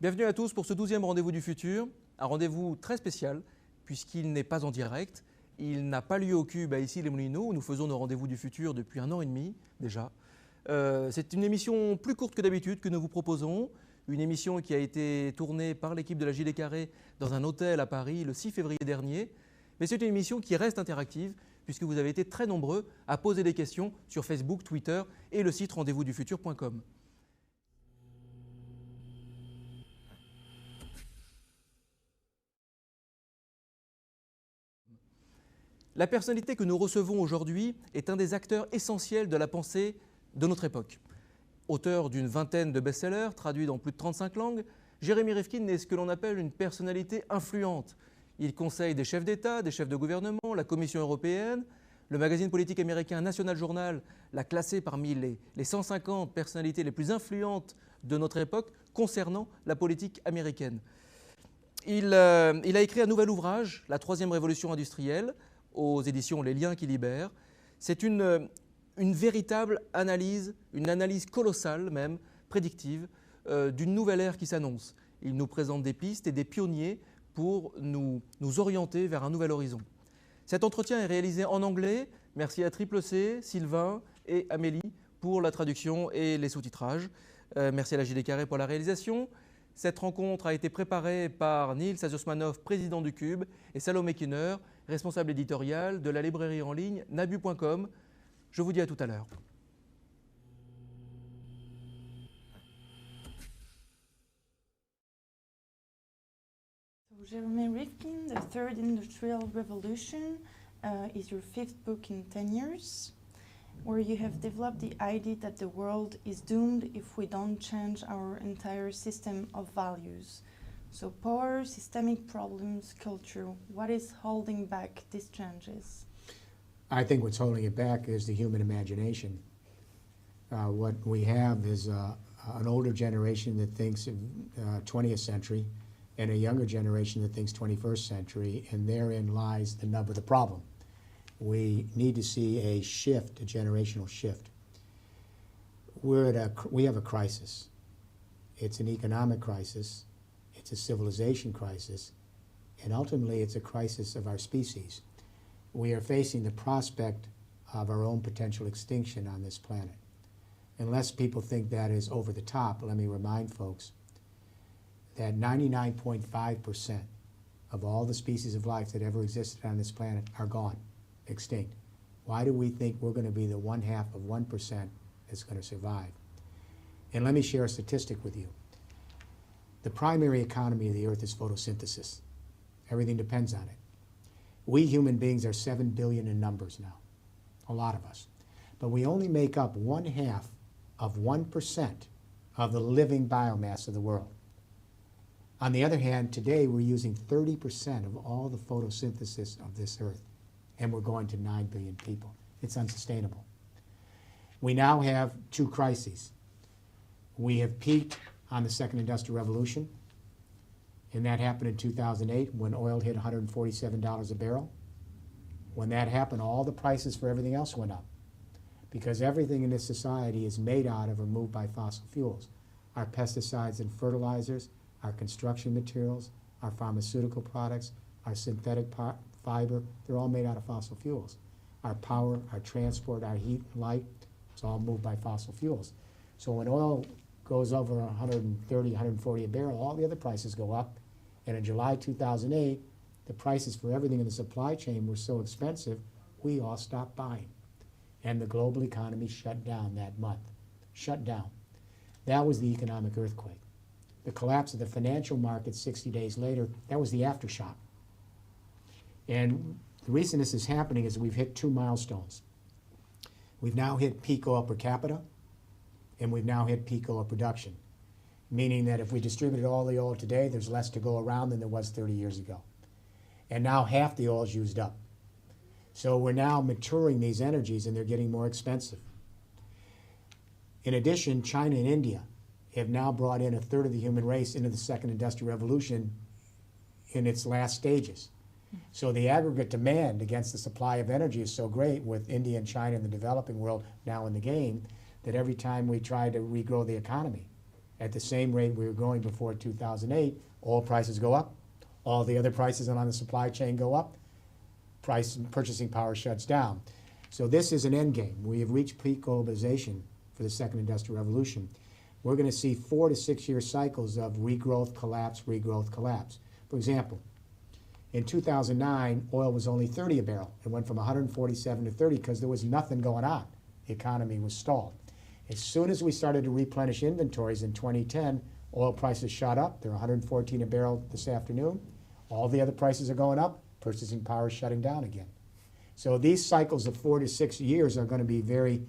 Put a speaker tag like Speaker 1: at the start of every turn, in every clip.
Speaker 1: Bienvenue à tous pour ce 12e rendez-vous du futur, un rendez-vous très spécial puisqu'il n'est pas en direct, il n'a pas lieu au Cube à ici les Moulineaux où nous faisons nos rendez-vous du futur depuis 1 an et demi déjà. C'est une émission plus courte que d'habitude que nous vous proposons, une émission qui a été tournée par l'équipe de la Gilet Carré dans un hôtel à Paris le 6 février dernier, mais c'est une émission qui reste interactive puisque vous avez été très nombreux à poser des questions sur Facebook, Twitter et le site rendez-vous-du-futur.com. La personnalité que nous recevons aujourd'hui est un des acteurs essentiels de la pensée de notre époque. Auteur d'une vingtaine de best-sellers, traduits dans plus de 35 langues, Milton Rifkin est ce que l'on appelle une personnalité influente. Il conseille des chefs d'État, des chefs de gouvernement, la Commission européenne. Le magazine politique américain National Journal l'a classé parmi les 150 personnalités les plus influentes de notre époque concernant la politique américaine. Il a écrit un nouvel ouvrage, La troisième révolution industrielle, aux éditions Les Liens qui libèrent. C'est une véritable analyse, une analyse colossale même, prédictive, d'une nouvelle ère qui s'annonce. Il nous présente des pistes et des pionniers pour nous orienter vers un nouvel horizon. Cet entretien est réalisé en anglais. Merci à Triple C, Sylvain et Amélie pour la traduction et les sous-titrages. Merci à la Gilet Carré pour la réalisation. Cette rencontre a été préparée par Nils Asiosmanov, président du Cube, et Salomé Kinner, responsable éditorial de la librairie en ligne nabu.com. Je vous dis à tout à l'heure.
Speaker 2: Milton Rifkin, The Third Industrial Revolution, is your 5th book in 10 years, where you have developed the idea that the world is doomed if we don't change our entire system of values. So power, systemic problems, culture, what is holding back these changes?
Speaker 3: I think what's holding it back is the human imagination. What we have is an older generation that thinks 20th century and a younger generation that thinks 21st century, and therein lies the nub of the problem. We need to see a shift, a generational shift. We have a crisis. It's an economic crisis, it's a civilization crisis, and ultimately it's a crisis of our species. We are facing the prospect of our own potential extinction on this planet. Unless people think that is over the top, let me remind folks that 99.5% of all the species of life that ever existed on this planet are gone, extinct. Why do we think we're going to be the 1/2 of 1% that's going to survive? And let me share a statistic with you. The primary economy of the Earth is photosynthesis. Everything depends on it. We human beings are 7 billion in numbers now, a lot of us. But we only make up 1/2 of 1% of the living biomass of the world. On the other hand, today we're using 30% of all the photosynthesis of this Earth, and we're going to 9 billion people. It's unsustainable. We now have 2 crises. We have peaked on the second industrial revolution, and that happened in 2008 when oil hit $147 a barrel. When that happened, all the prices for everything else went up because everything in this society is made out of or moved by fossil fuels. Our pesticides and fertilizers, our construction materials, our pharmaceutical products, our synthetic fiber, they're all made out of fossil fuels. Our power, our transport, our heat and light, it's all moved by fossil fuels. So when oil goes over 130, 140 a barrel, all the other prices go up. And in July 2008, the prices for everything in the supply chain were so expensive, we all stopped buying. And the global economy shut down that month. Shut down. That was the economic earthquake. The collapse of the financial market 60 days later, that was the aftershock. And the reason this is happening is we've hit 2 milestones. We've now hit peak oil per capita, and we've now hit peak oil production, meaning that if we distributed all the oil today, there's less to go around than there was 30 years ago. And now half the oil is used up. So we're now maturing these energies, and they're getting more expensive. In addition, China and India have now brought in 1/3 of the human race into the second industrial revolution in its last stages. So the aggregate demand against the supply of energy is so great, with India and China in the developing world now in the game, that every time we try to regrow the economy, At the same rate we were growing before 2008, oil prices go up, all the other prices on the supply chain go up, purchasing power shuts down. So this is an end game. We have reached peak globalization for the second industrial revolution. We're going to see 4 to 6 year cycles of regrowth, collapse, regrowth, collapse. For example, in 2009, oil was only 30 a barrel. It went from 147 to 30 because there was nothing going on. The economy was stalled. As soon as we started to replenish inventories in 2010, oil prices shot up. They're 114 a barrel this afternoon. All the other prices are going up. Purchasing power is shutting down again. So these cycles of 4 to 6 years are going to be very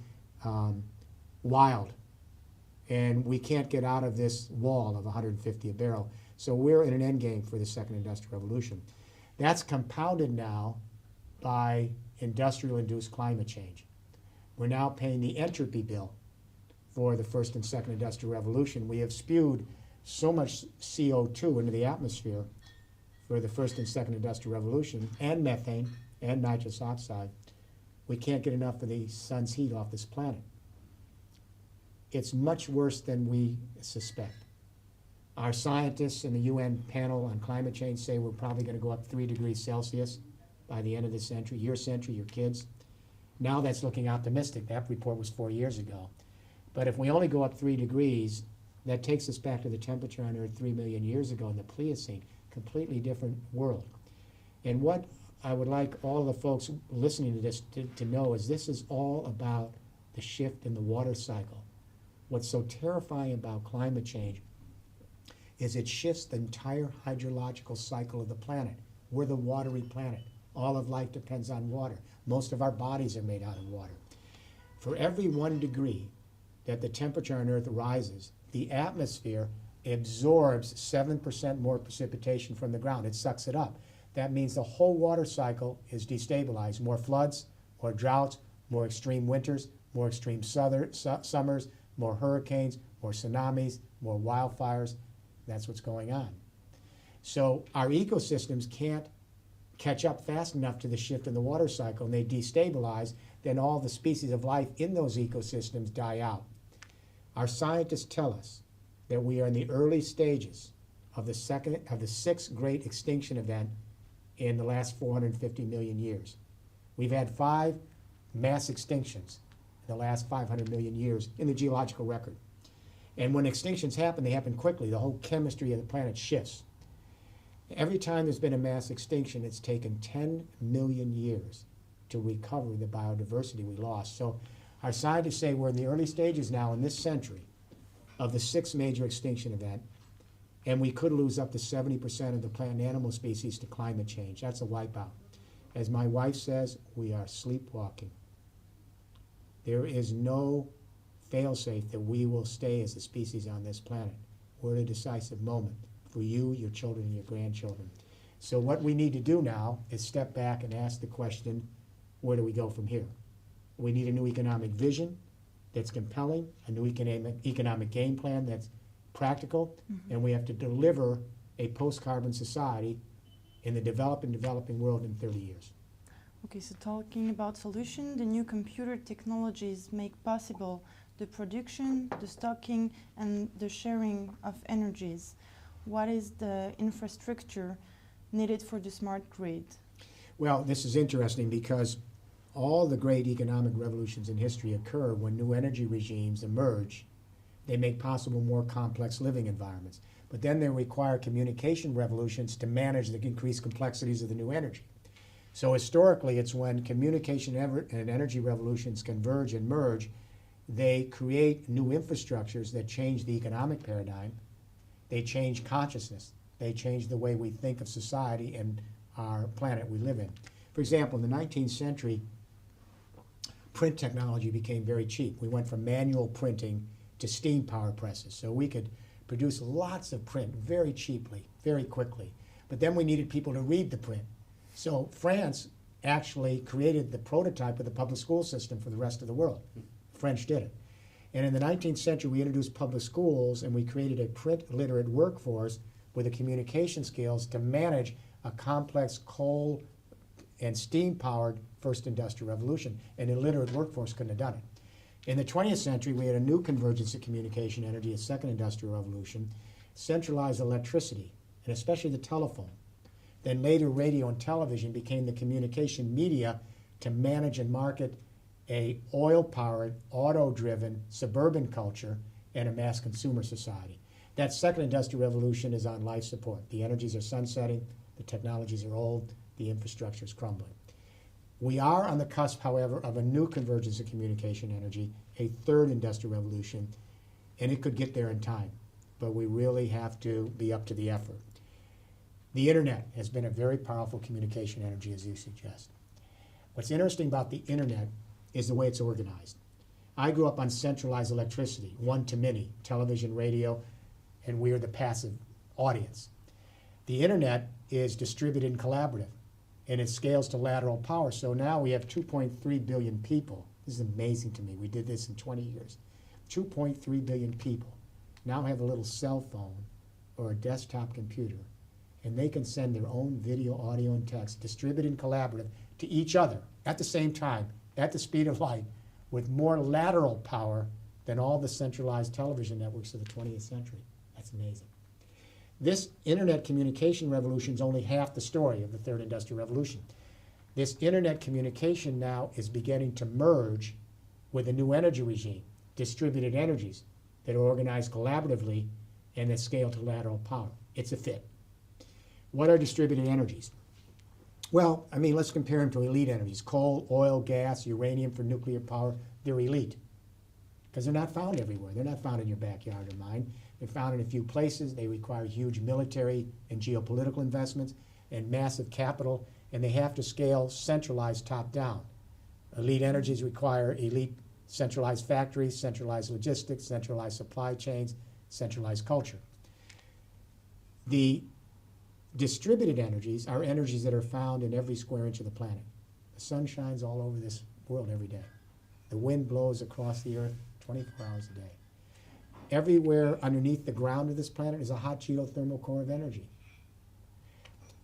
Speaker 3: wild. And we can't get out of this wall of 150 a barrel. So we're in an end game for the second industrial revolution. That's compounded now by industrial-induced climate change. We're now paying the entropy bill for the first and second industrial revolution. We have spewed so much CO2 into the atmosphere for the first and second industrial revolution, and methane, and nitrous oxide. We can't get enough of the sun's heat off this planet. It's much worse than we suspect. Our scientists in the UN panel on climate change say we're probably going to go up 3 degrees Celsius by the end of this century, your kids. Now that's looking optimistic. That report was 4 years ago. But if we only go up 3 degrees, that takes us back to the temperature on Earth 3 million years ago in the Pliocene. Completely different world. And what I would like all the folks listening to this to know is this is all about the shift in the water cycle. What's so terrifying about climate change is it shifts the entire hydrological cycle of the planet. We're the watery planet. All of life depends on water. Most of our bodies are made out of water. For every 1 degree that the temperature on Earth rises, the atmosphere absorbs 7% more precipitation from the ground. It sucks it up. That means the whole water cycle is destabilized. More floods, more droughts, more extreme winters, more extreme summers, more hurricanes, more tsunamis, more wildfires. That's what's going on. So our ecosystems can't catch up fast enough to the shift in the water cycle, and they destabilize. Then all the species of life in those ecosystems die out. Our scientists tell us that we are in the early stages of the sixth great extinction event in the last 450 million years. We've had 5 mass extinctions in the last 500 million years in the geological record. And when extinctions happen, they happen quickly. The whole chemistry of the planet shifts. Every time there's been a mass extinction, it's taken 10 million years to recover the biodiversity we lost. So our scientists say we're in the early stages now in this century of the 6th major extinction event, and we could lose up to 70% of the plant and animal species to climate change. That's a wipeout. As my wife says, we are sleepwalking. There is no fail-safe that we will stay as a species on this planet. We're at a decisive moment for you, your children, and your grandchildren. So what we need to do now is step back and ask the question, where do we go from here? We need a new economic vision that's compelling, a new economic game plan that's practical, and we have to deliver a post-carbon society in the developing world in 30 years.
Speaker 2: Okay, so talking about solution, the new computer technologies make possible the production, the stocking, and the sharing of energies. What is the infrastructure needed for the smart grid?
Speaker 3: Well, this is interesting because all the great economic revolutions in history occur when new energy regimes emerge. They make possible more complex living environments. But then they require communication revolutions to manage the increased complexities of the new energy. So historically, it's when communication and energy revolutions converge and merge, they create new infrastructures that change the economic paradigm. They change consciousness. They change the way we think of society and our planet we live in. For example, in the 19th century, print technology became very cheap. We went from manual printing to steam power presses. So we could produce lots of print very cheaply, very quickly. But then we needed people to read the print. So France actually created the prototype of the public school system for the rest of the world. French did it. And in the 19th century, we introduced public schools, and we created a print-literate workforce with the communication skills to manage a complex coal and steam-powered first industrial revolution. An illiterate workforce couldn't have done it. In the 20th century, we had a new convergence of communication energy, a second industrial revolution, centralized electricity, and especially the telephone. Then later, radio and television became the communication media to manage and market a oil-powered, auto-driven suburban culture and a mass consumer society. That second industrial revolution is on life support. The energies are sunsetting, the technologies are old, the infrastructure is crumbling. We are on the cusp, however, of a new convergence of communication energy, a third industrial revolution, and it could get there in time, but we really have to be up to the effort. The internet has been a very powerful communication energy, as you suggest. What's interesting about the internet is the way it's organized. I grew up on centralized electricity, one-to-many, television, radio, and we are the passive audience. The internet is distributed and collaborative, and it scales to lateral power. So now we have 2.3 billion people. This is amazing to me. We did this in 20 years. 2.3 billion people now have a little cell phone or a desktop computer, and they can send their own video, audio, and text, distributed and collaborative, to each other at the same time, at the speed of light, with more lateral power than all the centralized television networks of the 20th century. That's amazing. This internet communication revolution is only half the story of the third industrial revolution. This internet communication now is beginning to merge with a new energy regime, distributed energies that are organized collaboratively and that scale to lateral power. It's a fit. What are distributed energies? Well, I mean, let's compare them to elite energies. Coal, oil, gas, uranium for nuclear power, they're elite because they're not found everywhere. They're not found in your backyard or mine. They're found in a few places. They require huge military and geopolitical investments and massive capital, and they have to scale centralized top-down. Elite energies require elite centralized factories, centralized logistics, centralized supply chains, centralized culture. The distributed energies are energies that are found in every square inch of the planet. The sun shines all over this world every day. The wind blows across the earth 24 hours a day. Everywhere underneath the ground of this planet is a hot geothermal core of energy.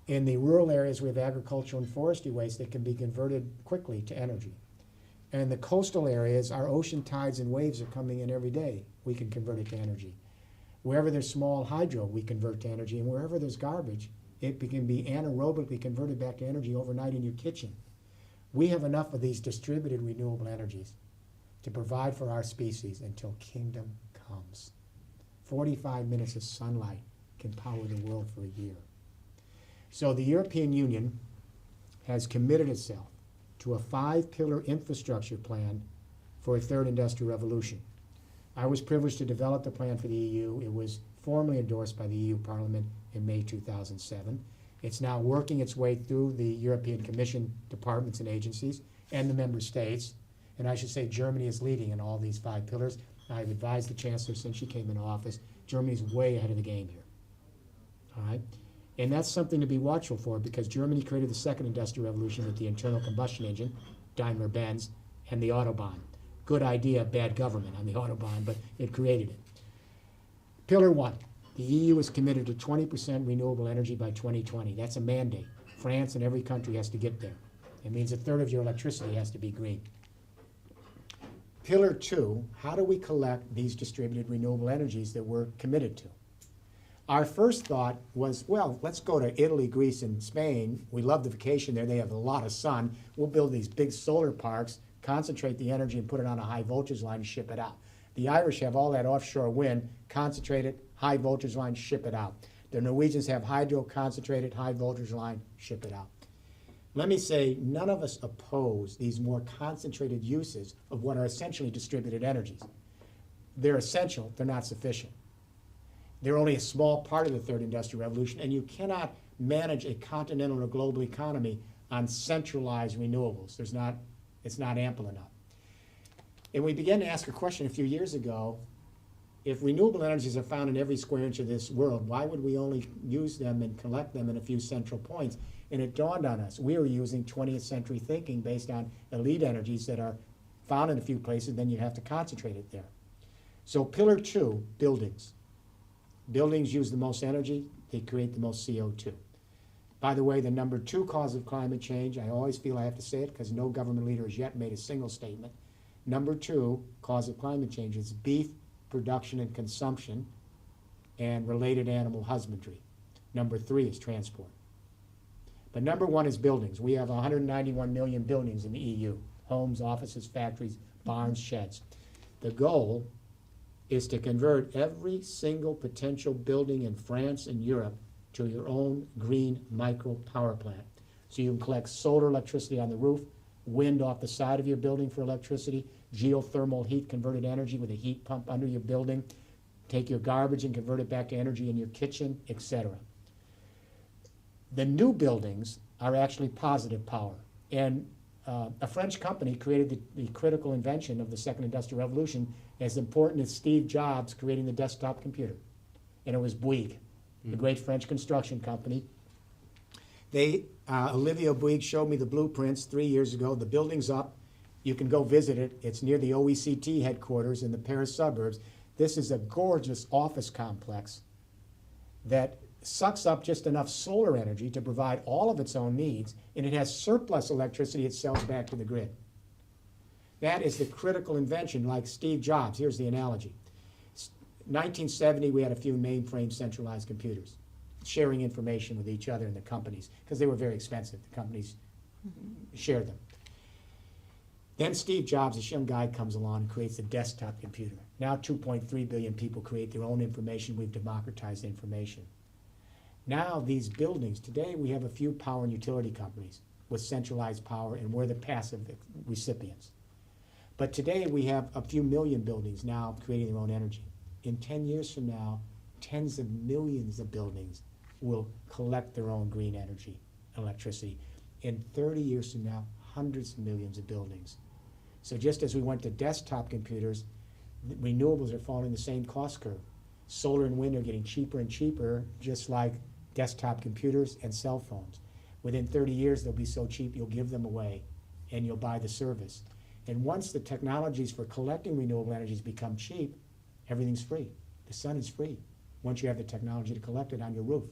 Speaker 3: In the rural areas, we have agricultural and forestry waste that can be converted quickly to energy. And in the coastal areas, our ocean tides and waves are coming in every day. We can convert it to energy. Wherever there's small hydro, we convert to energy. And wherever there's garbage, it can be anaerobically converted back to energy overnight in your kitchen. We have enough of these distributed renewable energies to provide for our species until kingdom comes. 45 minutes of sunlight can power the world for a year. So the European Union has committed itself to a 5-pillar infrastructure plan for a third industrial revolution. I was privileged to develop the plan for the EU. It was formally endorsed by the EU Parliament in May 2007. It's now working its way through the European Commission departments and agencies and the member states. And I should say Germany is leading in all these 5 pillars. I've advised the Chancellor since she came into office. Germany's way ahead of the game here. All right? And that's something to be watchful for because Germany created the second industrial revolution with the internal combustion engine, Daimler-Benz, and the Autobahn. Good idea, bad government on the Autobahn, but it created it. Pillar 1, the EU is committed to 20% renewable energy by 2020. That's a mandate. France and every country has to get there. It means a third of your electricity has to be green. Pillar 2, how do we collect these distributed renewable energies that we're committed to? Our first thought was, well, let's go to Italy, Greece, and Spain. We love the vacation there. They have a lot of sun. We'll build these big solar parks, concentrate the energy, and put it on a high voltage line and ship it out. The Irish have all that offshore wind, concentrate it, high voltage line, ship it out. The Norwegians have hydro, concentrated, high voltage line, ship it out. Let me say, none of us oppose these more concentrated uses of what are essentially distributed energies. They're essential, they're not sufficient. They're only a small part of the third industrial revolution, and you cannot manage a continental or global economy on centralized renewables. It's not ample enough. And we began to ask a question a few years ago, if renewable energies are found in every square inch of this world, why would we only use them and collect them in a few central points? And it dawned on us, we were using 20th century thinking based on elite energies that are found in a few places, then you have to concentrate it there. So pillar 2, buildings. Buildings use the most energy, they create the most CO2. By the way, the number 2 cause of climate change, I always feel I have to say it because no government leader has yet made a single statement, Number 2, cause of climate change, is beef production and consumption and related animal husbandry. Number 3 is transport. But number 1 is buildings. We have 191 million buildings in the EU, homes, offices, factories, barns, sheds. The goal is to convert every single potential building in France and Europe to your own green micro power plant. So you can collect solar electricity on the roof, wind off the side of your building for electricity, geothermal heat converted energy with a heat pump under your building, take your garbage and convert it back to energy in your kitchen, etc. The new buildings are actually positive power. And a French company created the critical invention of the second industrial revolution, as important as Steve Jobs creating the desktop computer. And it was Bouygues, the great French construction company. Olivier Bouygues showed me the blueprints 3 years ago. The building's up. You can go visit it. It's near the OECD headquarters in the Paris suburbs. This is a gorgeous office complex that sucks up just enough solar energy to provide all of its own needs, and it has surplus electricity it sells back to the grid. That is the critical invention, like Steve Jobs. Here's the analogy. 1970, we had a few mainframe centralized computers sharing information with each other in the companies because they were very expensive. The companies shared them. Then Steve Jobs, this young guy, comes along and creates a desktop computer. Now 2.3 billion people create their own information. We've democratized information. Now these buildings, today we have a few power and utility companies with centralized power, and we're the passive recipients. But today we have a few million buildings now creating their own energy. In 10 years from now, tens of millions of buildings will collect their own green energy, electricity. In 30 years from now, hundreds of millions of buildings. So just as we went to desktop computers, renewables are following the same cost curve. Solar and wind are getting cheaper and cheaper, just like desktop computers and cell phones. Within 30 years, they'll be so cheap you'll give them away and you'll buy the service. And once the technologies for collecting renewable energies become cheap, everything's free. The sun is free once you have the technology to collect it on your roof.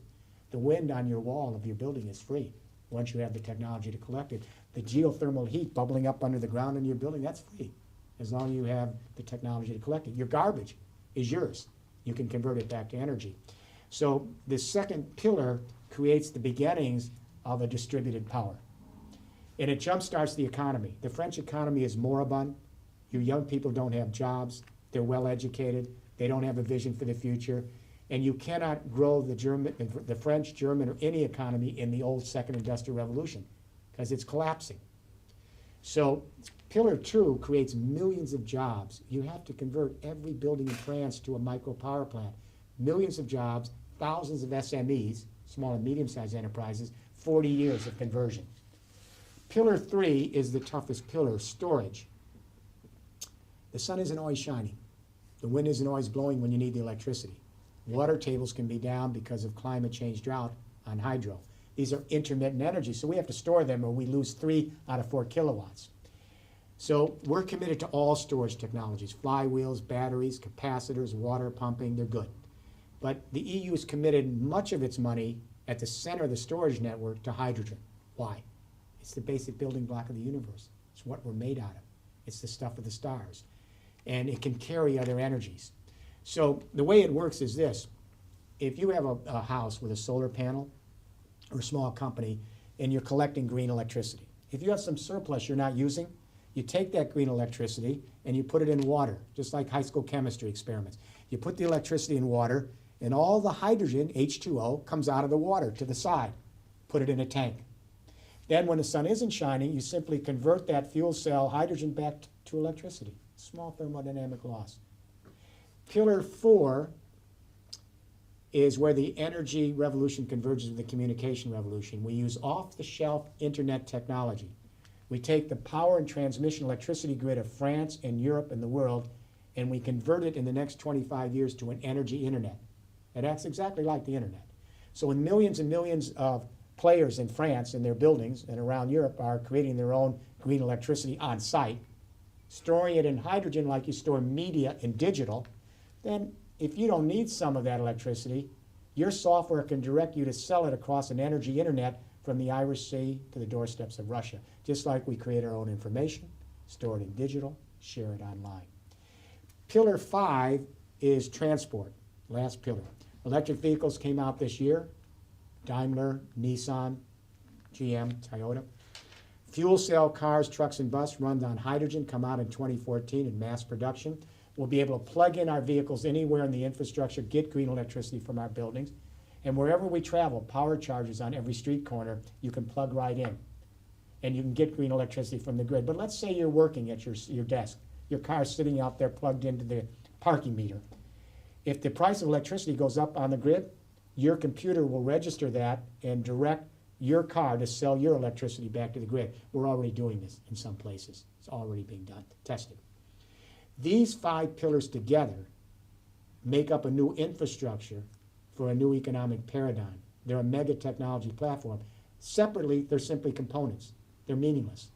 Speaker 3: The wind on your wall of your building is free once you have the technology to collect it. The geothermal heat bubbling up under the ground in your building, that's free as long as you have the technology to collect it. Your garbage is yours. You can convert it back to energy. So the second pillar creates the beginnings of a distributed power. And it jumpstarts the economy. The French economy is moribund. Your young people don't have jobs. They're well educated. They don't have a vision for the future. And you cannot grow the French, German, or any economy in the old second industrial revolution because it's collapsing. So pillar 2 creates millions of jobs. You have to convert every building in France to a micro power plant. Millions of jobs, thousands of SMEs, small and medium-sized enterprises, 40 years of conversion. Pillar 3 is the toughest pillar, storage. The sun isn't always shining. The wind isn't always blowing when you need the electricity. Water tables can be down because of climate change drought on hydro. These are intermittent energy, so we have to store them or we lose 3 out of 4 kilowatts. So we're committed to all storage technologies, flywheels, batteries, capacitors, water pumping, they're good. But the EU has committed much of its money at the center of the storage network to hydrogen. Why? It's the basic building block of the universe. It's what we're made out of. It's the stuff of the stars. And it can carry other energies. So the way it works is this. If you have a house with a solar panel or a small company and you're collecting green electricity, if you have some surplus you're not using, you take that green electricity and you put it in water, just like high school chemistry experiments. You put the electricity in water and all the hydrogen, H2O, comes out of the water to the side. Put it in a tank. Then when the sun isn't shining, you simply convert that fuel cell hydrogen back to electricity. Small thermodynamic loss. Pillar 4 is where the energy revolution converges with the communication revolution. We use off-the-shelf internet technology. We take the power and transmission electricity grid of France and Europe and the world, and we convert it in the next 25 years to an energy internet. And that's exactly like the internet. So when millions and millions of players in France and their buildings and around Europe are creating their own green electricity on site, storing it in hydrogen like you store media in digital, then if you don't need some of that electricity, your software can direct you to sell it across an energy internet from the Irish Sea to the doorsteps of Russia, just like we create our own information, store it in digital, share it online. Pillar 5 is transport, last pillar. Electric vehicles came out this year, Daimler, Nissan, GM, Toyota. Fuel cell cars, trucks, and bus run on hydrogen come out in 2014 in mass production. We'll be able to plug in our vehicles anywhere in the infrastructure, get green electricity from our buildings, and wherever we travel, power chargers on every street corner, you can plug right in, and you can get green electricity from the grid. But let's say you're working at your desk. Your car's sitting out there plugged into the parking meter. If the price of electricity goes up on the grid, your computer will register that and direct your car to sell your electricity back to the grid. We're already doing this in some places. It's already being done, tested. These 5 pillars together make up a new infrastructure for a new economic paradigm. They're a mega technology platform. Separately, they're simply components. They're meaningless.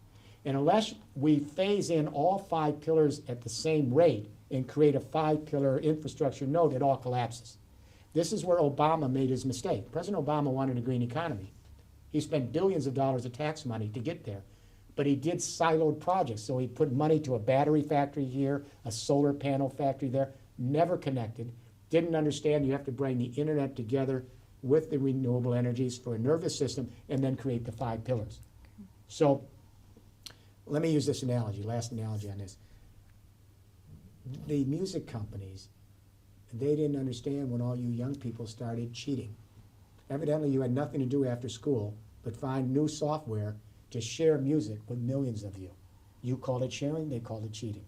Speaker 3: And unless we phase in all 5 pillars at the same rate and create a 5-pillar infrastructure node, it all collapses. This is where Obama made his mistake. President Obama wanted a green economy. He spent billions of dollars of tax money to get there. But he did siloed projects. So he put money to a battery factory here, a solar panel factory there, never connected. Didn't understand you have to bring the internet together with the renewable energies for a nervous system and then create the 5 pillars. So let me use this analogy, last analogy on this. The music companies, they didn't understand when all you young people started cheating. Evidently you had nothing to do after school but find new software to share music with millions of you. You called it sharing, they called it cheating.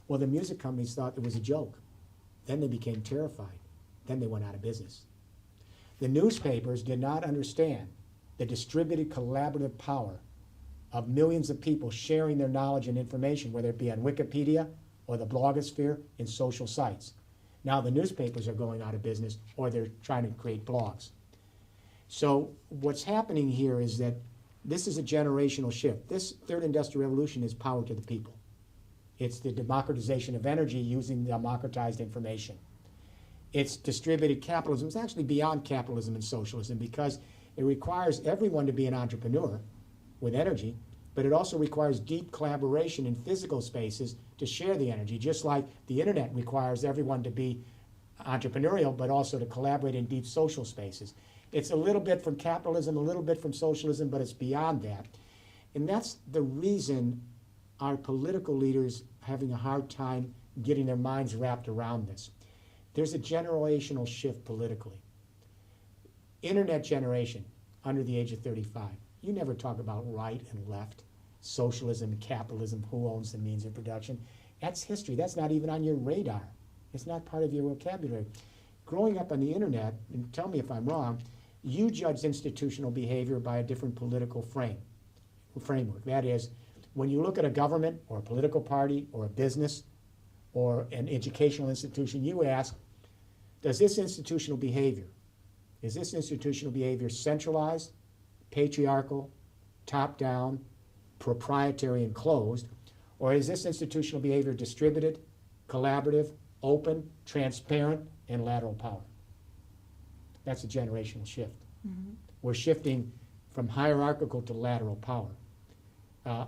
Speaker 3: Well, the music companies thought it was a joke. Then they became terrified. Then they went out of business. The newspapers did not understand the distributed collaborative power of millions of people sharing their knowledge and information, whether it be on Wikipedia or the blogosphere in social sites. Now the newspapers are going out of business or they're trying to create blogs. So what's happening here is that this is a generational shift. This third industrial revolution is power to the people. It's the democratization of energy using democratized information. It's distributed capitalism. It's actually beyond capitalism and socialism because it requires everyone to be an entrepreneur with energy, but it also requires deep collaboration in physical spaces to share the energy, just like the internet requires everyone to be entrepreneurial, but also to collaborate in deep social spaces. It's a little bit from capitalism, a little bit from socialism, but it's beyond that. And that's the reason our political leaders are having a hard time getting their minds wrapped around this. There's a generational shift politically. Internet generation under the age of 35. You never talk about right and left, socialism and capitalism, who owns the means of production. That's history. That's not even on your radar. It's not part of your vocabulary. Growing up on the internet, and tell me if I'm wrong, you judge institutional behavior by a different political framework. That is, when you look at a government or a political party or a business or an educational institution, you ask, does this institutional behavior, is this institutional behavior centralized, patriarchal, top-down, proprietary and closed, or is this institutional behavior distributed, collaborative, open, transparent, and lateral power? That's a generational shift. Mm-hmm. We're shifting from hierarchical to lateral power.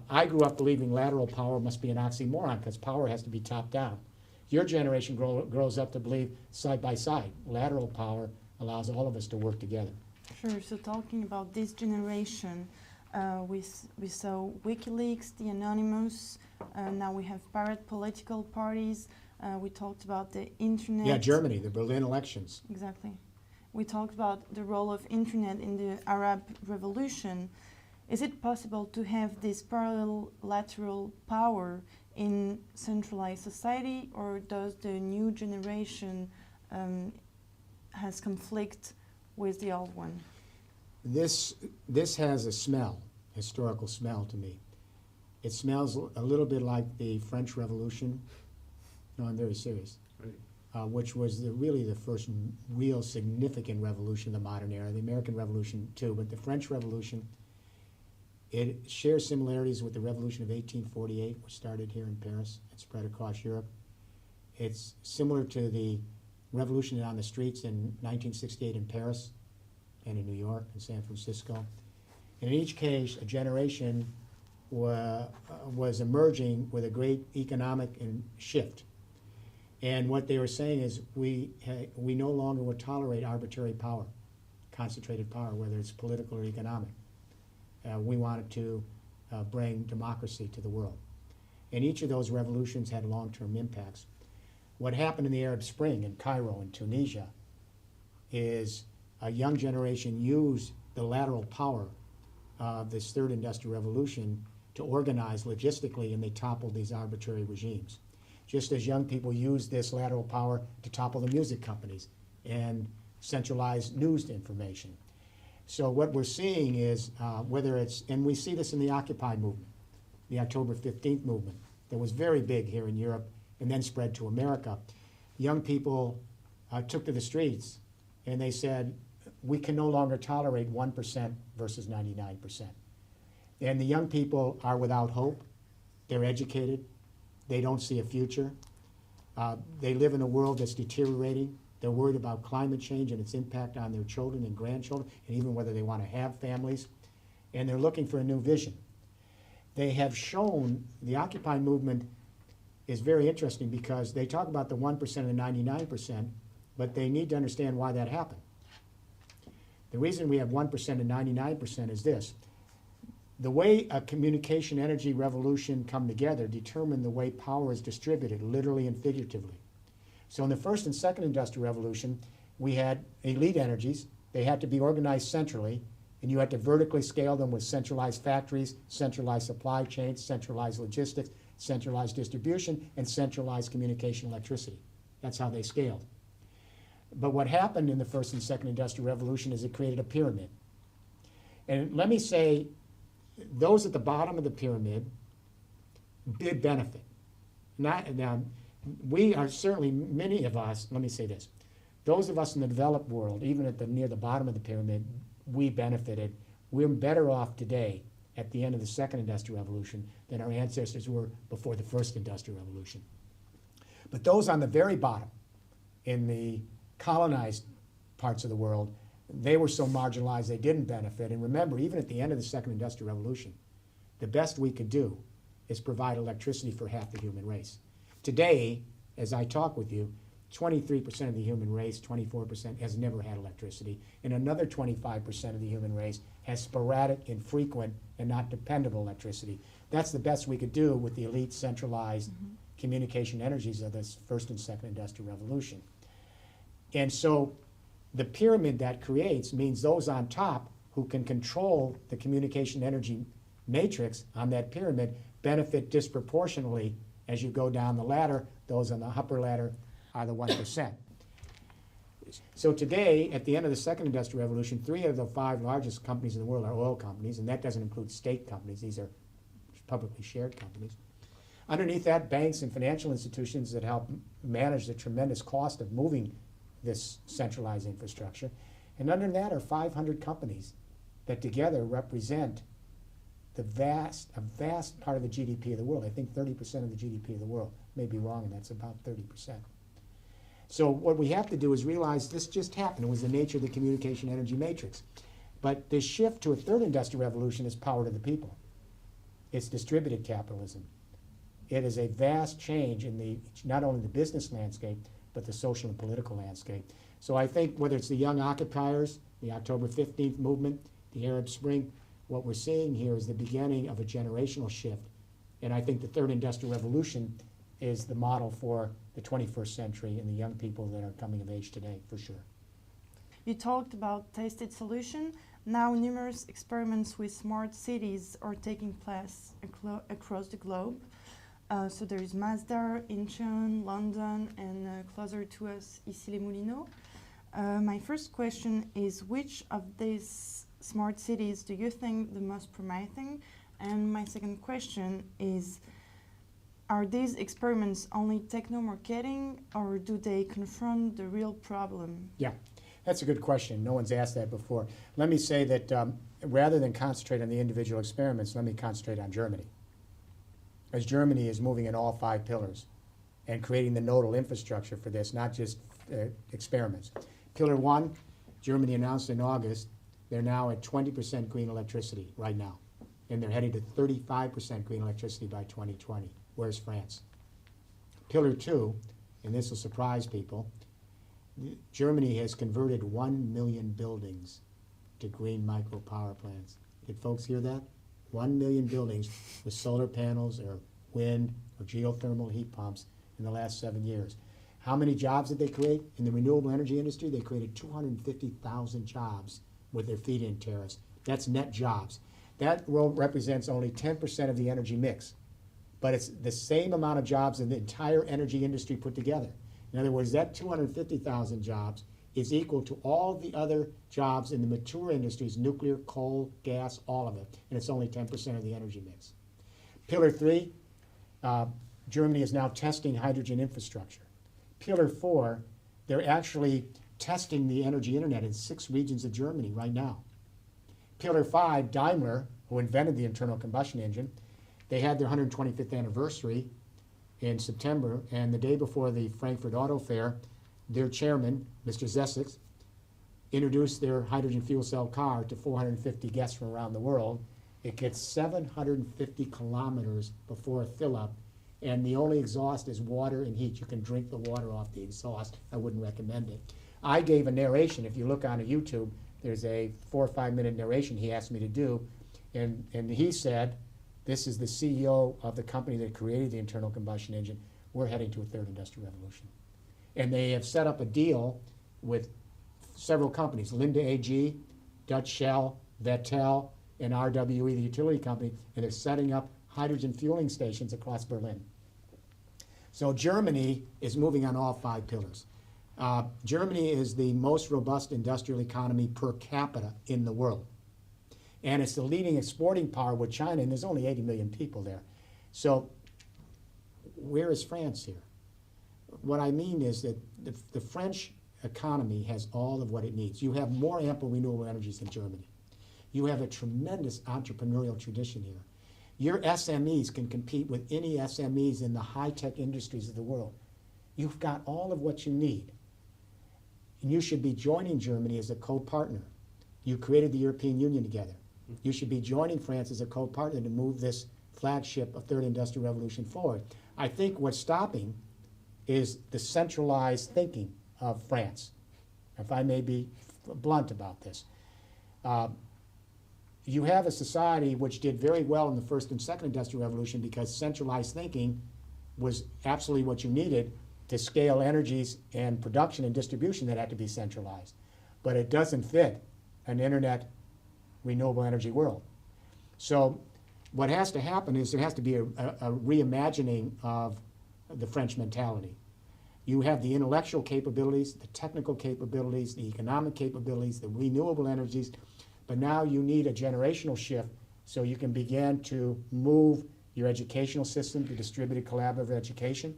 Speaker 3: I grew up believing lateral power must be an oxymoron because power has to be top-down. Your generation grows up to believe side by side. Lateral power allows all of us to work together.
Speaker 2: Sure, so talking about this generation, we saw WikiLeaks, the Anonymous, now we have pirate political parties, we talked about the internet.
Speaker 3: Yeah, Germany, the Berlin elections.
Speaker 2: Exactly. We talked about the role of internet in the Arab Revolution. Is it possible to have this parallel lateral power in centralized society, or does the new generation has conflict with the old one?
Speaker 3: This has a smell, historical smell to me. It smells a little bit like the French Revolution. No, I'm very serious. Right. Which was really the first real significant revolution of the modern era. The American Revolution too, but the French Revolution, it shares similarities with the Revolution of 1848, which started here in Paris and spread across Europe. It's similar to the revolution on the streets in 1968 in Paris and in New York and San Francisco. And in each case, a generation was emerging with a great economic shift. And what they were saying is we no longer will tolerate arbitrary power, concentrated power, whether it's political or economic. We wanted to bring democracy to the world. And each of those revolutions had long-term impacts. What happened in the Arab Spring in Cairo and Tunisia is a young generation used the lateral power of this third industrial revolution to organize logistically, and they toppled these arbitrary regimes. Just as young people used this lateral power to topple the music companies and centralize news information. So what we're seeing is whether it's, and we see this in the Occupy movement, the October 15th movement, that was very big here in Europe and then spread to America. Young people took to the streets and they said, we can no longer tolerate 1% versus 99%. And the young people are without hope. They're educated. They don't see a future. They live in a world that's deteriorating. They're worried about climate change and its impact on their children and grandchildren, and even whether they want to have families. And they're looking for a new vision. They have shown, the Occupy movement is very interesting because they talk about the 1% and the 99%, but they need to understand why that happened. The reason we have 1% and 99% is this. The way a communication energy revolution come together determined the way power is distributed, literally and figuratively. So in the first and second industrial revolution, we had elite energies. They had to be organized centrally, and you had to vertically scale them with centralized factories, centralized supply chains, centralized logistics, centralized distribution, and centralized communication electricity. That's how they scaled. But what happened in the first and second industrial revolution is it created a pyramid. And let me say, those at the bottom of the pyramid did benefit. Now, we are certainly, many of us, let me say this, those of us in the developed world, even at near the bottom of the pyramid, we benefited. We're better off today at the end of the second industrial revolution than our ancestors were before the first industrial revolution. But those on the very bottom, in the colonized parts of the world, they were so marginalized they didn't benefit. And remember, even at the end of the second industrial revolution, the best we could do is provide electricity for half the human race. Today, as I talk with you, 23% of the human race, 24% has never had electricity, and another 25% of the human race has sporadic, infrequent, and not dependable electricity. That's the best we could do with the elite centralized communication energies of this first and second industrial revolution. And so the pyramid that creates means those on top who can control the communication energy matrix on that pyramid benefit disproportionately as you go down the ladder. Those on the upper ladder are the 1%. So today, at the end of the second industrial revolution, 3 of the 5 largest companies in the world are oil companies, and that doesn't include state companies. These are publicly shared companies. Underneath that, banks and financial institutions that help manage the tremendous cost of moving this centralized infrastructure. And under that are 500 companies that together represent a vast part of the GDP of the world. I think 30% of the GDP of the world. May be wrong, and that's about 30%. So what we have to do is realize this just happened. It was the nature of the communication energy matrix. But this shift to a third industrial revolution is power to the people. It's distributed capitalism. It is a vast change in not only the business landscape, but the social and political landscape. So I think whether it's the young occupiers, the October 15th movement, the Arab Spring, what we're seeing here is the beginning of a generational shift. And I think the third industrial revolution is the model for the 21st century and the young people that are coming of age today, for sure.
Speaker 2: You talked about tasted solution. Now numerous experiments with smart cities are taking place across the globe. So there is Mazda, Incheon, London, and closer to us, Issy-les-Moulineaux. My first question is, which of these smart cities do you think the most promising? And my second question is, are these experiments only techno-marketing, or do they confront the real problem?
Speaker 3: Yeah, that's a good question. No one's asked that before. Let me say that rather than concentrate on the individual experiments, let me concentrate on Germany. As Germany is moving in all 5 pillars and creating the nodal infrastructure for this, not just experiments. Pillar 1, Germany announced in August, they're now at 20% green electricity right now. and they're headed to 35% green electricity by 2020. Where's France? Pillar 2, and this will surprise people, Germany has converted 1 million buildings to green micro power plants. Did folks hear that? 1 million buildings with solar panels or wind or geothermal heat pumps in the last 7 years. How many jobs did they create? In the renewable energy industry, they created 250,000 jobs with their feed-in tariffs. That's net jobs. That represents only 10% of the energy mix, but it's the same amount of jobs in the entire energy industry put together. In other words, that 250,000 jobs is equal to all the other jobs in the mature industries, nuclear, coal, gas, all of it, and it's only 10% of the energy mix. Pillar 3, Germany is now testing hydrogen infrastructure. Pillar 4, they're actually testing the energy internet in 6 regions of Germany right now. Pillar 5, Daimler, who invented the internal combustion engine, they had their 125th anniversary in September, and the day before the Frankfurt Auto Fair, their chairman, Mr. Zesek, introduced their hydrogen fuel cell car to 450 guests from around the world. It gets 750 kilometers before a fill-up, and the only exhaust is water and heat. You can drink the water off the exhaust. I wouldn't recommend it. I gave a narration. If you look on YouTube, there's a 4 or 5 minute narration he asked me to do, and he said, this is the CEO of the company that created the internal combustion engine. We're heading to a third industrial revolution. And they have set up a deal with several companies, Linde AG, Dutch Shell, Vettel, and RWE, the utility company, and they're setting up hydrogen fueling stations across Berlin. So Germany is moving on all 5 pillars. Germany is the most robust industrial economy per capita in the world. And it's the leading exporting power with China, and there's only 80 million people there. So where is France here? What I mean is that the French economy has all of what it needs. You have more ample renewable energies than Germany. You have a tremendous entrepreneurial tradition here. Your SMEs can compete with any SMEs in the high-tech industries of the world. You've got all of what you need. And you should be joining Germany as a co-partner. You created the European Union together. You should be joining France as a co-partner to move this flagship of Third Industrial Revolution forward. I think what's stopping is the centralized thinking of France, if I may be blunt about this. You have a society which did very well in the first and second industrial revolution because centralized thinking was absolutely what you needed to scale energies and production and distribution that had to be centralized. But it doesn't fit an internet renewable energy world. So what has to happen is there has to be a reimagining of the French mentality. You have the intellectual capabilities, the technical capabilities, the economic capabilities, the renewable energies, but now you need a generational shift so you can begin to move your educational system to distributed collaborative education,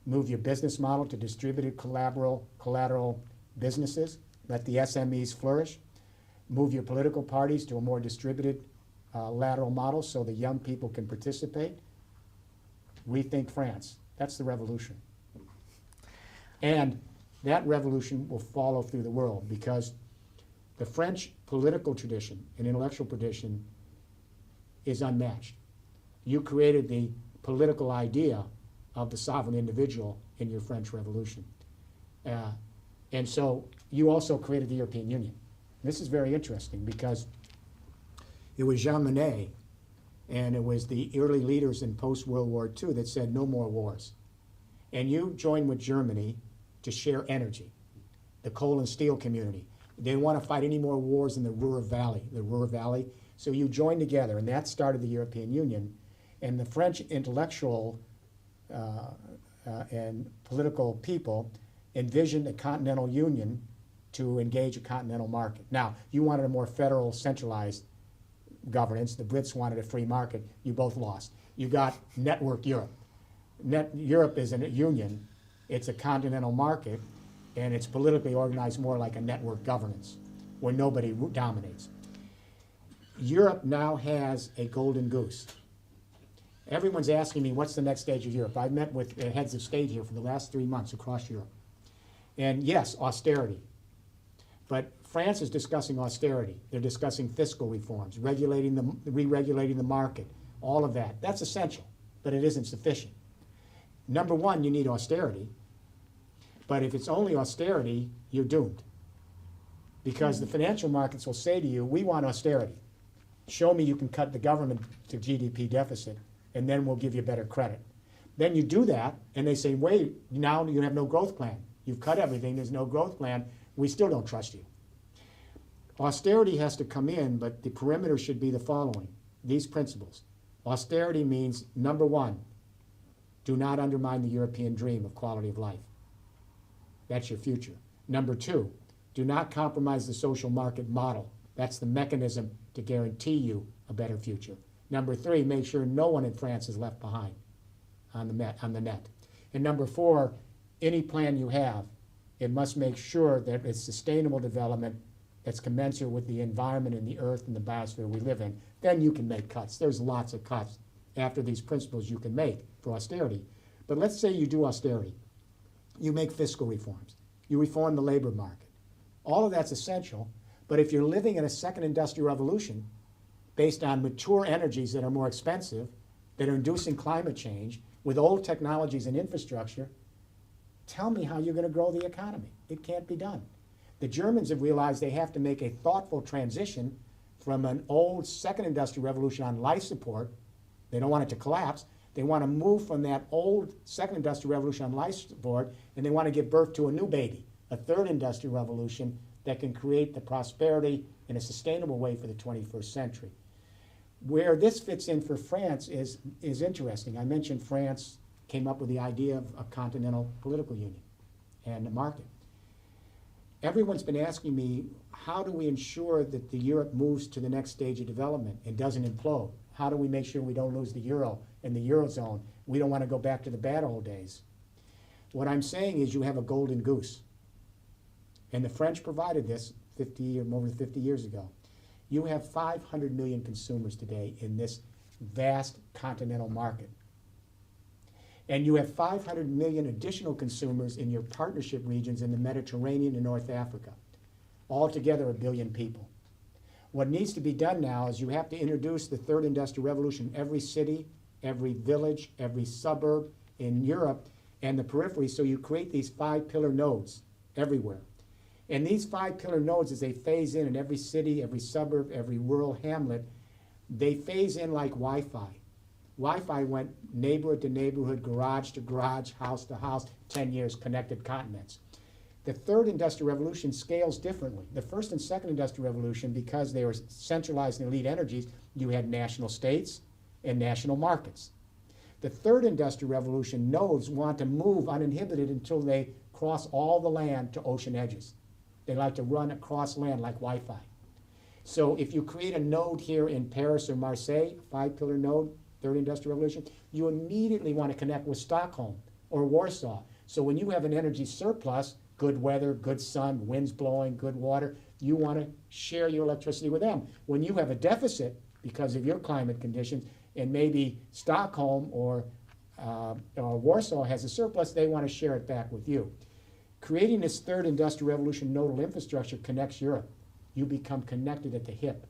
Speaker 3: move your business model to distributed collateral businesses, let the SMEs flourish, move your political parties to a more distributed lateral model so the young people can participate. Rethink France. That's the revolution. And that revolution will follow through the world because the French political tradition and intellectual tradition is unmatched. You created the political idea of the sovereign individual in your French Revolution. And so you also created the European Union. This is very interesting because it was Jean Monnet and it was the early leaders in post-World War II that said no more wars. And you joined with Germany to share energy, the coal and steel community. They didn't want to fight any more wars in the Ruhr Valley. So you joined together, and that started the European Union. And the French intellectual and political people envisioned a continental union to engage a continental market. Now, you wanted a more federal, centralized governance. The Brits wanted a free market. You both lost. You got networked Europe. Europe isn't a union. It's a continental market, and it's politically organized more like a network governance where nobody dominates. Europe now has a golden goose. Everyone's asking me, what's the next stage of Europe? I've met with heads of state here for the last 3 months across Europe. And yes, austerity. But France is discussing austerity. They're discussing fiscal reforms, re-regulating the market, all of that. That's essential, but it isn't sufficient. Number one, you need austerity. But if it's only austerity, you're doomed. Because the financial markets will say to you, we want austerity. Show me you can cut the government to GDP deficit, and then we'll give you better credit. Then you do that, and they say, wait, now you have no growth plan. You've cut everything, there's no growth plan. We still don't trust you. Austerity has to come in, but the perimeter should be the following, these principles. Austerity means, number one, do not undermine the European dream of quality of life. That's your future. Number two, do not compromise the social market model. That's the mechanism to guarantee you a better future. Number three, make sure no one in France is left behind on the net. And number four, any plan you have, it must make sure that it's sustainable development that's commensurate with the environment and the earth and the biosphere we live in. Then you can make cuts. There's lots of cuts after these principles you can make for austerity. But let's say you do austerity. You make fiscal reforms. You reform the labor market. All of that's essential, but if you're living in a second industrial revolution based on mature energies that are more expensive, that are inducing climate change, with old technologies and infrastructure, tell me how you're going to grow the economy. It can't be done. The Germans have realized they have to make a thoughtful transition from an old second industrial revolution on life support. They don't want it to collapse. They want to move from that old second industrial revolution on life support, and they want to give birth to a new baby, a third industrial revolution that can create the prosperity in a sustainable way for the 21st century. Where this fits in for France is interesting. I mentioned France came up with the idea of a continental political union and a market. Everyone's been asking me, how do we ensure that the Europe moves to the next stage of development and doesn't implode? How do we make sure we don't lose the euro and the Eurozone? We don't want to go back to the bad old days. What I'm saying is you have a golden goose. And the French provided this 50 or more than 50 years ago. You have 500 million consumers today in this vast continental market. And you have 500 million additional consumers in your partnership regions in the Mediterranean and North Africa. Altogether, 1 billion people. What needs to be done now is you have to introduce the third industrial revolution in every city, every village, every suburb in Europe and the periphery, so you create these 5 pillar nodes everywhere. And these 5 pillar nodes, as they phase in every city, every suburb, every rural hamlet, they phase in like Wi-Fi. Wi-Fi went neighborhood to neighborhood, garage to garage, house to house, 10 years, connected continents. The third industrial revolution scales differently. The first and second industrial revolution, because they were centralized in elite energies, you had national states and national markets. The third industrial revolution nodes want to move uninhibited until they cross all the land to ocean edges. They like to run across land like Wi-Fi. So if you create a node here in Paris or Marseille, 5-pillar node, third industrial revolution, you immediately want to connect with Stockholm or Warsaw. So when you have an energy surplus, good weather, good sun, winds blowing, good water, you want to share your electricity with them. When you have a deficit because of your climate conditions, and maybe Stockholm or Warsaw has a surplus, they want to share it back with you. Creating this third industrial revolution nodal infrastructure connects Europe. You become connected at the hip.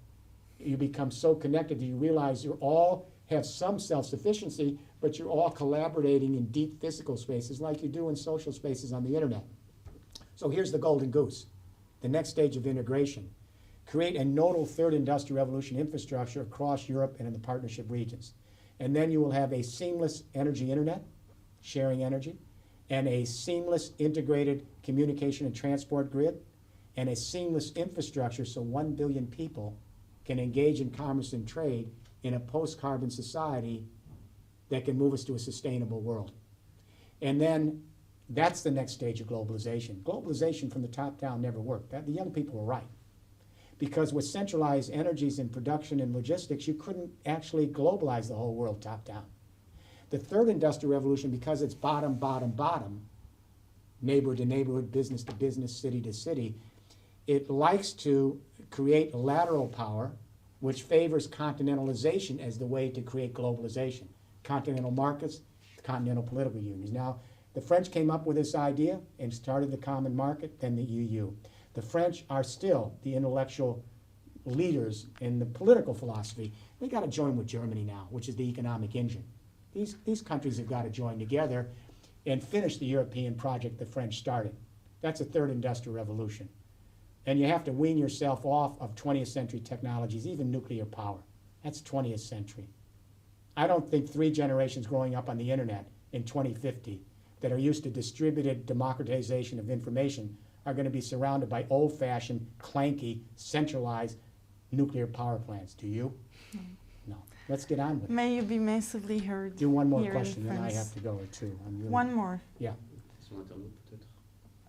Speaker 3: You become so connected that you realize you all have some self-sufficiency, but you're all collaborating in deep physical spaces like you do in social spaces on the internet. So here's the golden goose, the next stage of integration. Create a nodal third industrial revolution infrastructure across Europe and in the partnership regions. And then you will have a seamless energy internet, sharing energy, and a seamless integrated communication and transport grid, and a seamless infrastructure so 1 billion people can engage in commerce and trade in a post-carbon society that can move us to a sustainable world. And then that's the next stage of globalization. Globalization from the top down never worked. The young people were right. Because with centralized energies in production and logistics, you couldn't actually globalize the whole world top down. The third industrial revolution, because it's bottom, bottom, bottom, neighborhood to neighborhood, business to business, city to city, it likes to create lateral power, which favors continentalization as the way to create globalization. Continental markets, continental political unions. Now, the French came up with this idea and started the common market, then the EU. The French are still the intellectual leaders in the political philosophy. They got to join with Germany now, which is the economic engine. These countries have got to join together and finish the European project the French started. That's a third industrial revolution. And you have to wean yourself off of 20th century technologies, even nuclear power. That's 20th century. I don't think 3 generations growing up on the internet in 2050 that are used to distributed democratization of information are going to be surrounded by old-fashioned, clanky, centralized nuclear power plants. Do you? No. Let's get on with it.
Speaker 2: May you be massively heard.
Speaker 3: Do one more
Speaker 2: here in
Speaker 3: question, then I
Speaker 2: France.
Speaker 3: have to go, or two. I'm really,
Speaker 2: One more.
Speaker 3: Yeah.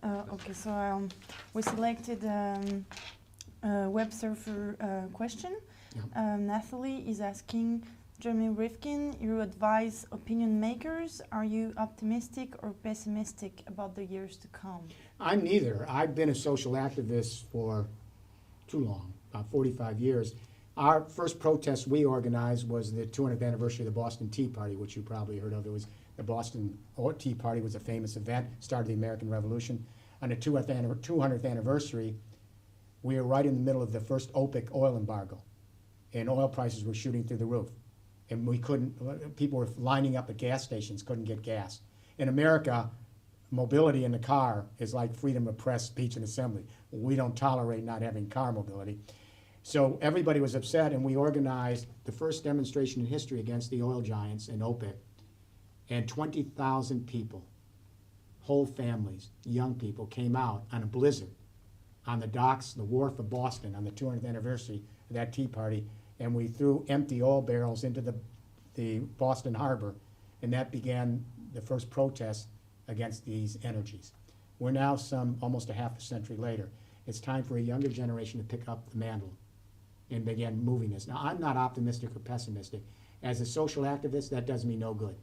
Speaker 2: Okay, so we selected a web surfer question.
Speaker 3: Yeah.
Speaker 2: Nathalie is asking, Jeremy Rifkin, you advise opinion makers. Are you optimistic or pessimistic about the years to come?
Speaker 3: I'm neither. I've been a social activist for too long, about 45 years. Our first protest we organized was the 200th anniversary of the Boston Tea Party, which you probably heard of. It was the Boston Tea Party was a famous event, started the American Revolution. On the 200th anniversary, we were right in the middle of the first OPEC oil embargo, and oil prices were shooting through the roof. And we couldn't, people were lining up at gas stations, couldn't get gas. In America, mobility in the car is like freedom of press, speech, and assembly. We don't tolerate not having car mobility. So everybody was upset, and we organized the first demonstration in history against the oil giants and OPEC. And 20,000 people, whole families, young people, came out on a blizzard on the docks, the wharf of Boston on the 200th anniversary of that Tea Party, and we threw empty oil barrels into the Boston Harbor, and that began the first protest against these energies. We're now almost a half a century later. It's time for a younger generation to pick up the mantle and begin moving this. Now, I'm not optimistic or pessimistic. As a social activist, that does me no good.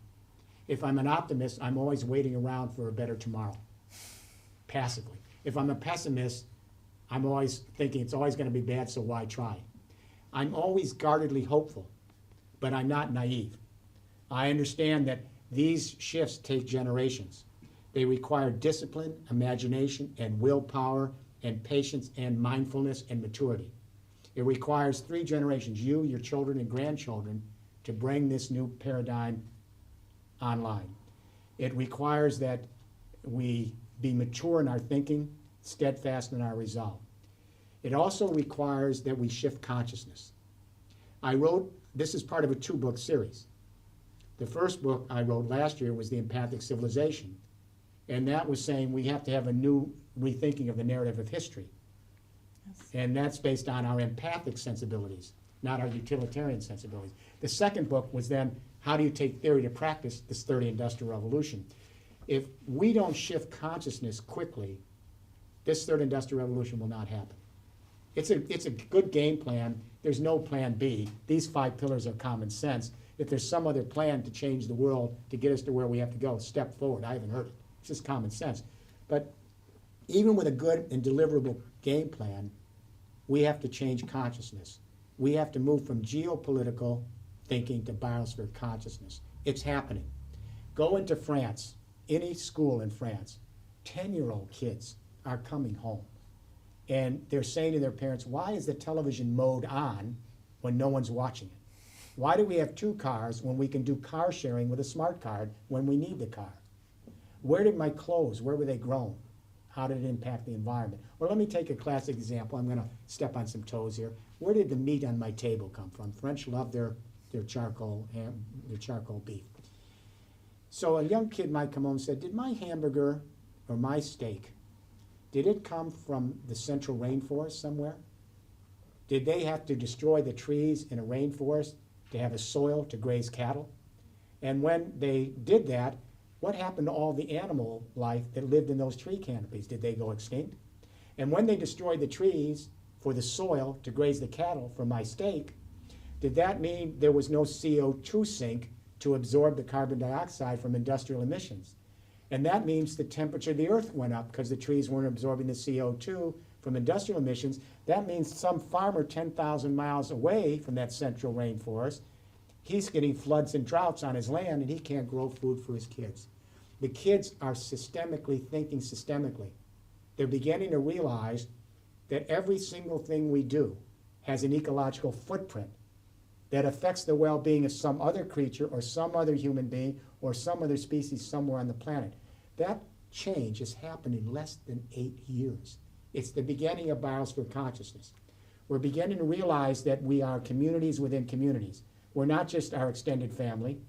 Speaker 3: If I'm an optimist, I'm always waiting around for a better tomorrow, passively. If I'm a pessimist, I'm always thinking it's always going to be bad, so why try? I'm always guardedly hopeful, but I'm not naive. I understand that these shifts take generations. They require discipline, imagination, and willpower, and patience, and mindfulness, and maturity. It requires 3 generations, you, your children, and grandchildren, to bring this new paradigm online. It requires that we be mature in our thinking, steadfast in our resolve. It also requires that we shift consciousness. This is part of a 2-book series. The first book I wrote last year was The Empathic Civilization, and that was saying we have to have a new rethinking of the narrative of history. Yes. And that's based on our empathic sensibilities, not our utilitarian sensibilities. The second book was then, how do you take theory to practice, this third industrial revolution? If we don't shift consciousness quickly, this third industrial revolution will not happen. It's a good game plan. There's no plan B. These 5 pillars are common sense. If there's some other plan to change the world, to get us to where we have to go, step forward. I haven't heard it. It's just common sense. But even with a good and deliverable game plan, we have to change consciousness. We have to move from geopolitical thinking to biosphere consciousness. It's happening. Go into France, any school in France, 10-year-old kids are coming home. And they're saying to their parents, why is the television mode on when no one's watching it? Why do we have 2 cars when we can do car sharing with a smart card when we need the car? Where did my clothes, where were they grown? How did it impact the environment? Or let me take a classic example. I'm going to step on some toes here. Where did the meat on my table come from? French love their charcoal beef. So a young kid might come home and say, did my hamburger or my steak, did it come from the central rainforest somewhere? Did they have to destroy the trees in a rainforest to have a soil to graze cattle? And when they did that, what happened to all the animal life that lived in those tree canopies? Did they go extinct? And when they destroyed the trees for the soil to graze the cattle for my steak, did that mean there was no CO2 sink to absorb the carbon dioxide from industrial emissions? And that means the temperature of the earth went up because the trees weren't absorbing the CO2 from industrial emissions. That means some farmer 10,000 miles away from that central rainforest, he's getting floods and droughts on his land and he can't grow food for his kids. The kids are systemically thinking systemically. They're beginning to realize that every single thing we do has an ecological footprint that affects the well-being of some other creature or some other human being or some other species somewhere on the planet. That change has happened in less than 8 years. It's the beginning of biosphere consciousness. We're beginning to realize that we are communities within communities. We're not just our extended family.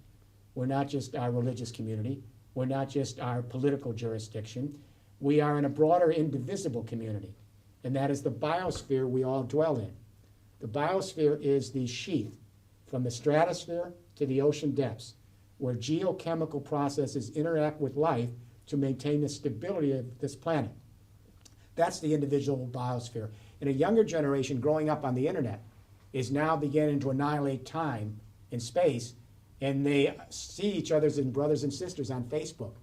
Speaker 3: We're not just our religious community. We're not just our political jurisdiction. We are in a broader, indivisible community, and that is the biosphere we all dwell in. The biosphere is the sheath from the stratosphere to the ocean depths, where geochemical processes interact with life to maintain the stability of this planet. That's the individual biosphere. And a younger generation growing up on the internet is now beginning to annihilate time and space, and they see each other as brothers and sisters on Facebook.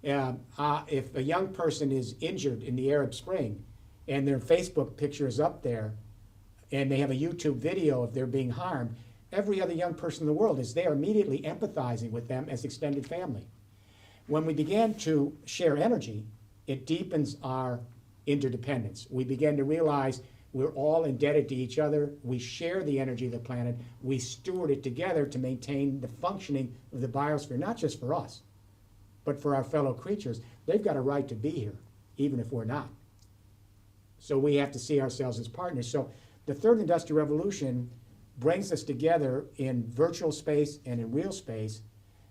Speaker 3: If a young person is injured in the Arab Spring and their Facebook picture is up there and they have a YouTube video of their being harmed, every other young person in the world is there immediately empathizing with them as extended family. When we began to share energy, it deepens our interdependence. We begin to realize we're all indebted to each other. We share the energy of the planet. We steward it together to maintain the functioning of the biosphere, not just for us, but for our fellow creatures. They've got a right to be here, even if we're not. So we have to see ourselves as partners. So the third industrial revolution brings us together in virtual space and in real space.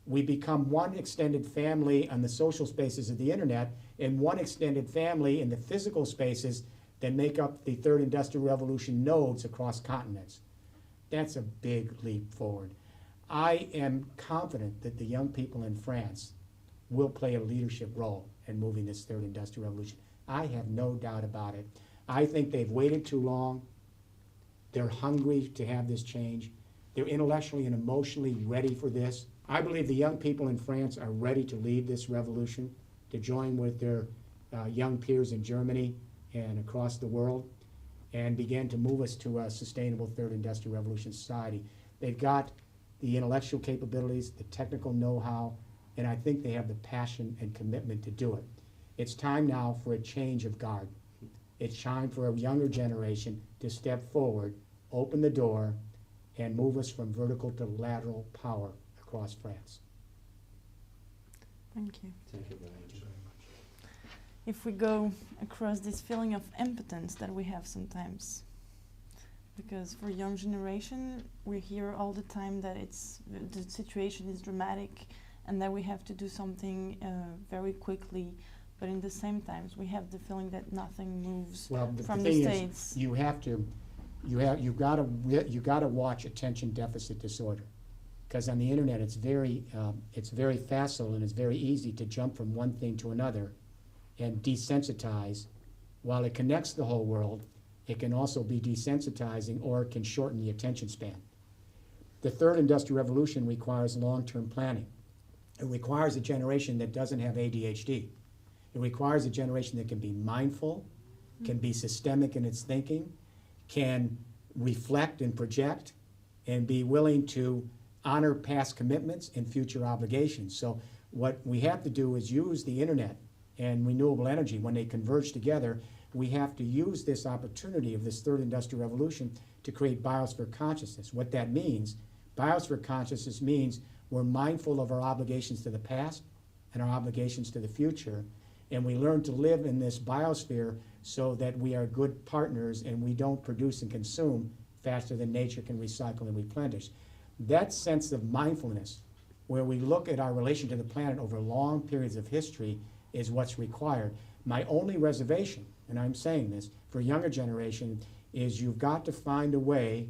Speaker 3: We become one extended family on the social spaces of the internet and one extended family in the physical spaces that make up the third industrial revolution nodes across continents. That's a big leap forward. I am confident that the young people in France will play a leadership role in moving this third industrial revolution. I have no doubt about it. I think they've waited too long. They're hungry to have this change. They're intellectually and emotionally ready for this. I believe the young people in France are ready to lead this revolution, to join with their young peers in Germany and across the world, and begin to move us to a sustainable third industrial revolution society. They've got the intellectual capabilities, the technical know-how, and I think they have the passion and commitment to do it. It's time now for a change of guard. It's time for a younger generation to step forward, open the door, and move us from vertical to lateral power across France.
Speaker 2: Thank you.
Speaker 4: Thank you very much.
Speaker 2: If we go across this feeling of impotence that we have sometimes, because for young generation, we hear all the time that the situation is dramatic and that we have to do something very quickly, but in the same times we have the feeling that nothing moves from the States.
Speaker 3: You've got to watch attention deficit disorder, because on the internet it's very facile and it's very easy to jump from one thing to another and desensitize. While it connects the whole world, it can also be desensitizing, or it can shorten the attention span. The third industrial revolution requires long-term planning. It requires a generation that doesn't have ADHD. It requires a generation that can be mindful, can be systemic in its thinking, can reflect and project, and be willing to honor past commitments and future obligations. So what we have to do is use the internet and renewable energy. When they converge together, we have to use this opportunity of this third industrial revolution to create biosphere consciousness. What that means, biosphere consciousness means we're mindful of our obligations to the past and our obligations to the future, and we learn to live in this biosphere so that we are good partners and we don't produce and consume faster than nature can recycle and replenish. That sense of mindfulness, where we look at our relation to the planet over long periods of history, is what's required. My only reservation, and I'm saying this, for a younger generation, is you've got to find a way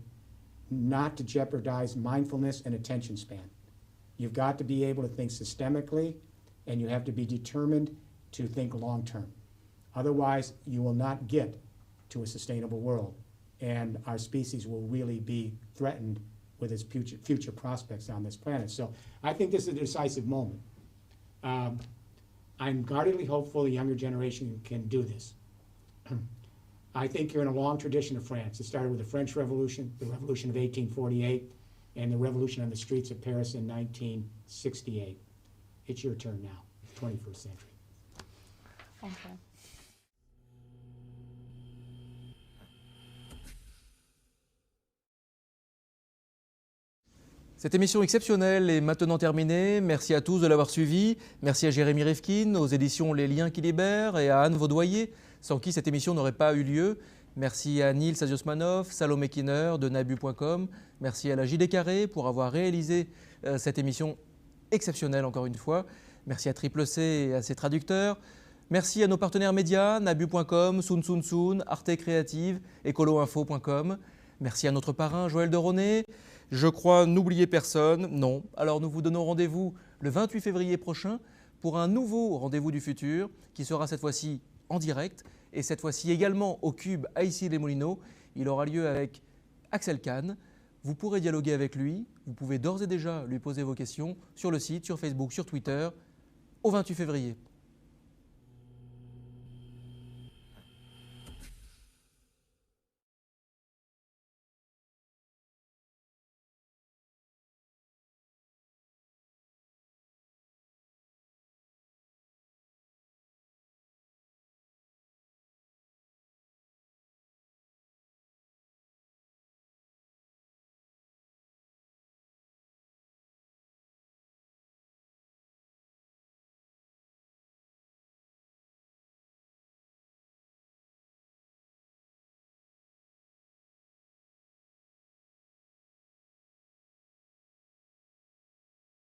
Speaker 3: not to jeopardize mindfulness and attention span. You've got to be able to think systemically, and you have to be determined to think long-term. Otherwise, you will not get to a sustainable world, and our species will really be threatened with its future prospects on this planet. So I think this is a decisive moment. I'm guardedly hopeful the younger generation can do this. I think you're in a long tradition of France. It started with the French Revolution, the Revolution of 1848, and the revolution on the streets of Paris in 1968. It's your turn now, 21st century.
Speaker 2: Okay.
Speaker 1: Cette émission exceptionnelle est maintenant terminée. Merci à tous de l'avoir suivi. Merci à Jérémy Rifkin, aux éditions Les Liens qui libèrent et à Anne Vaudoyer, sans qui cette émission n'aurait pas eu lieu. Merci à Nils Aziosmanov, Salomé Kinner de nabu.com. Merci à la JD Carré pour avoir réalisé cette émission exceptionnelle encore une fois. Merci à Triple C et à ses traducteurs. Merci à nos partenaires médias, nabu.com, Soun, Arte Créative, écoloinfo.com. Merci à notre parrain Joël de Ronet. Je crois n'oublier personne, non. Alors nous vous donnons rendez-vous le 28 février prochain pour un nouveau rendez-vous du futur qui sera cette fois-ci en direct et cette fois-ci également au Cube à Issy-les-Moulineaux. Il aura lieu avec Axel Kahn. Vous pourrez dialoguer avec lui. Vous pouvez d'ores et déjà lui poser vos questions sur le site, sur Facebook, sur Twitter au 28 février.